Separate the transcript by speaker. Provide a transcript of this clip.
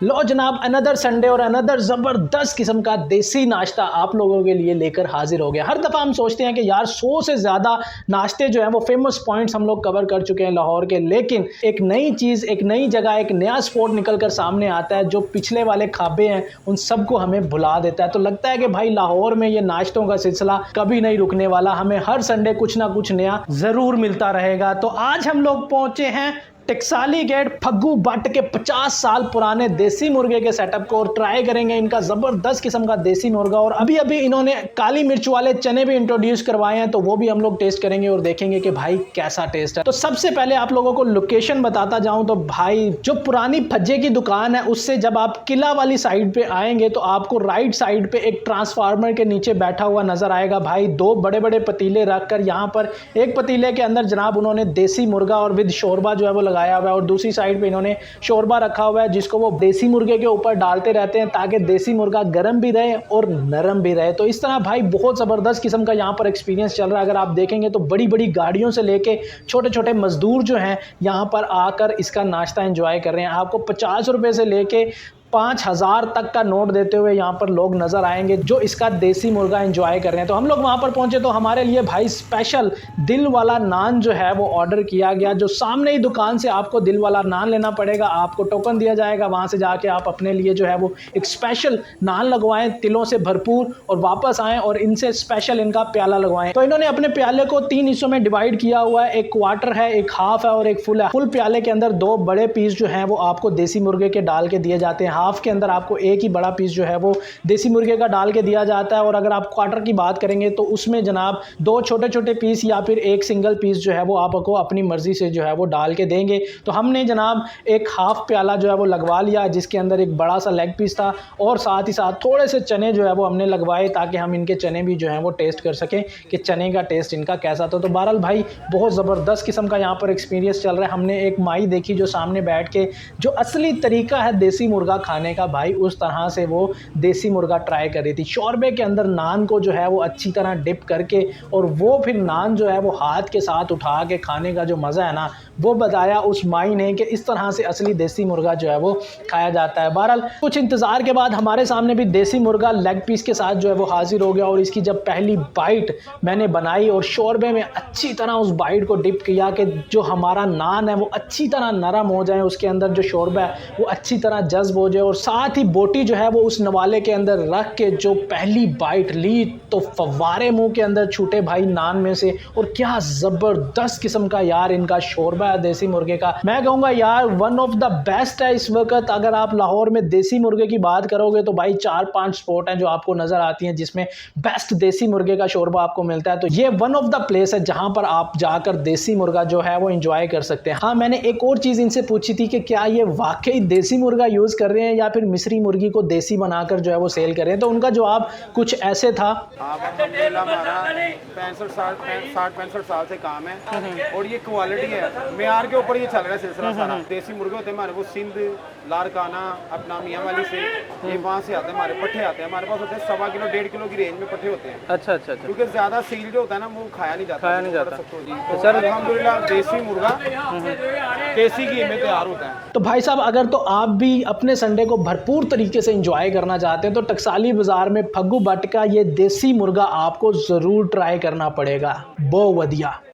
Speaker 1: लो जनाब, another Sunday और another ज़बरदस्त किस्म का देसी नाश्ता आप लोगों के लिए लेकर हाजिर हो गया। हर दफ़ा हम सोचते हैं कि यार 100 से ज़्यादा नाश्ते जो हैं वो फेमस पॉइंट्स हम लोग कवर कर चुके हैं लाहौर के, लेकिन एक नई चीज़, एक नई जगह, एक नया स्पॉट निकल कर सामने आता है जो पिछले वाले खाबे हैं उन सबको हमें भुला देता है। तो लगता है कि भाई लाहौर में ये नाश्तों का सिलसिला कभी नहीं रुकने वाला, हमें हर संडे कुछ ना कुछ नया ज़रूर मिलता रहेगा। तो आज हम लोग पहुँचे हैं टकसाली गेट फग्गू भट्ट के 50 साल पुराने देसी मुर्गे के सेटअप को और ट्राई करेंगे इनका जबरदस्त किस्म का देसी मुर्गा। और अभी अभी इन्होंने काली मिर्च वाले चने भी इंट्रोड्यूस करवाए हैं, तो वो भी हम लोग टेस्ट करेंगे और देखेंगे कि भाई कैसा टेस्ट है। तो सबसे पहले आप लोगों को लोकेशन बताता जाऊं तो भाई जो पुरानी भज्जे की दुकान है उससे जब आप किला वाली साइड पे आएंगे तो आपको राइट साइड पे एक ट्रांसफार्मर के नीचे बैठा हुआ नजर आएगा भाई। दो बड़े बड़े पतीले रखकर यहाँ पर एक पतीले के अंदर जनाब उन्होंने देसी मुर्गा और विद शोरबा जो है वो लगाया हुआ है और दूसरी साइड पे इन्होंने शोरबा रखा हुआ है जिसको वो देसी मुर्गे के ऊपर डालते रहते हैं ताकि देसी मुर्गा गर्म भी रहे और नरम भी रहे। तो इस तरह भाई बहुत ज़बरदस्त किस्म का यहाँ पर एक्सपीरियंस चल रहा है। अगर आप देखेंगे तो बड़ी बड़ी गाड़ियों से लेके छोटे छोटे मजदूर जो हैं यहाँ पर आकर इसका नाश्ता एंजॉय कर रहे हैं। आपको 50 रुपये से लेके 5,000 तक का नोट देते हुए यहाँ पर लोग नजर आएंगे जो इसका देसी मुर्गा एंजॉय कर रहे हैं। तो हम लोग वहाँ पर पहुँचे तो हमारे लिए भाई स्पेशल दिल वाला नान जो है वो ऑर्डर किया गया। जो सामने ही दुकान से आपको दिल वाला नान लेना पड़ेगा, आपको टोकन दिया जाएगा, वहाँ से जाके आप अपने लिए जो है वो एक स्पेशल नान लगवाएं तिलों से भरपूर और वापस आएँ और इनसे स्पेशल इनका प्याला लगवाएं। तो इन्होंने अपने प्याले को 3 हिस्सों में डिवाइड किया हुआ है, एक क्वार्टर है, एक हाफ है और एक फुल है। फुल प्याले के अंदर 2 बड़े पीस जो हैं वो आपको देसी मुर्गे के डाल के दिए जाते हैं, हाफ के अंदर आपको एक ही बड़ा पीस जो है वो देसी मुर्गे का डाल के दिया जाता है। और अगर आप क्वार्टर की बात करेंगे तो उसमें जनाब 2 छोटे छोटे पीस या फिर एक सिंगल पीस जो है वो आपको अपनी मर्जी से जो है वो डाल के देंगे। तो हमने जनाब एक हाफ प्याला जो है वो लगवा लिया जिसके अंदर एक बड़ा सा लेग पीस था और साथ ही साथ थोड़े से चने जो है वो हमने लगवाए ताकि हम इनके चने भी जो है वो टेस्ट कर सकें कि चने का टेस्ट इनका कैसा था। तो बहरहाल भाई बहुत ज़बरदस्त किस्म का यहाँ पर एक्सपीरियंस चल रहा है। हमने एक माई देखी जो सामने बैठ के जो असली तरीका है देसी मुर्गा खाने का भाई उस तरह से वो देसी मुर्गा ट्राई कर रही थी। शोरबे के अंदर नान को जो है वो अच्छी तरह डिप करके और वो फिर नान जो है वो हाथ के साथ उठा के खाने का जो मज़ा है ना वो बताया उस माई ने कि इस तरह से असली देसी मुर्गा जो है वो खाया जाता है। बहरहाल कुछ इंतज़ार के बाद हमारे सामने भी देसी मुर्गा लेग पीस के साथ जो है वो हाजिर हो गया और इसकी जब पहली बाइट मैंने बनाई और शोरबे में अच्छी तरह उस बाइट को डिप किया कि जो हमारा नान है वो अच्छी तरह नरम हो जाए, उसके अंदर जो शोरबा है वो अच्छी तरह जज्ब हो जाए और साथ ही बोटी जो है वो उस नवाले के अंदर रख के जो पहली बाइट ली तो फव्वारे मुंह के अंदर छूटे भाई नान में से। और क्या ज़बरदस्त किस्म का यार इनका शोरबा है देसी मुर्गे का, मैं कहूँगा यार वन ऑफ द बेस्ट है इस वक्त। अगर आप लाहौर में देसी मुर्गे की बात करोगे तो भाई 4-5 स्पॉट हैं जो आपको नज़र आती हैं जिसमें बेस्ट देसी मुर्गे का शोरबा आपको मिलता है। तो ये वन ऑफ द प्लेस है जहाँ पर आप जाकर देसी मुर्गा जो है वो इंजॉय कर सकते हैं। हाँ, मैंने एक और चीज़ इनसे पूछी थी कि क्या ये वाकई देसी मुर्गा यूज़ कर रहे हैं या फिर मिस्री मुर्गी को देसी बनाकर जो है वो सेल कर रहे हैं। तो उनका जवाब कुछ ऐसे था।
Speaker 2: हमारा 60-65 साल से काम है और ये क्वालिटी है, मेयार के ऊपर ये चल रहा है सिलसिला सारा। देसी मुर्गे होते हैं हमारे वो सिंध लारकाना अपना मियाँ वाली से ये वहाँ से आते हैं, हमारे पट्ठे आते हैं हमारे पास होते हैं 1.25 किलो 1.5 किलो की रेंज में पट्ठे होते हैं।
Speaker 3: अच्छा अच्छा अच्छा,
Speaker 2: क्योंकि ज्यादा सील जो होता है ना वो खाया नहीं जाता।
Speaker 3: तो सर
Speaker 2: अल्हम्दुलिल्लाह देसी मुर्गा देसी घी में तैयार होता है।
Speaker 1: तो भाई साहब अगर तो आप भी अपने संडे को भरपूर तरीके से एंजॉय करना चाहते हैं तो टकसाली बाजार में फग्गू भट्ट का ये देसी मुर्गा आपको ज़रूर ट्राई करना पड़ेगा। बहुत वधिया।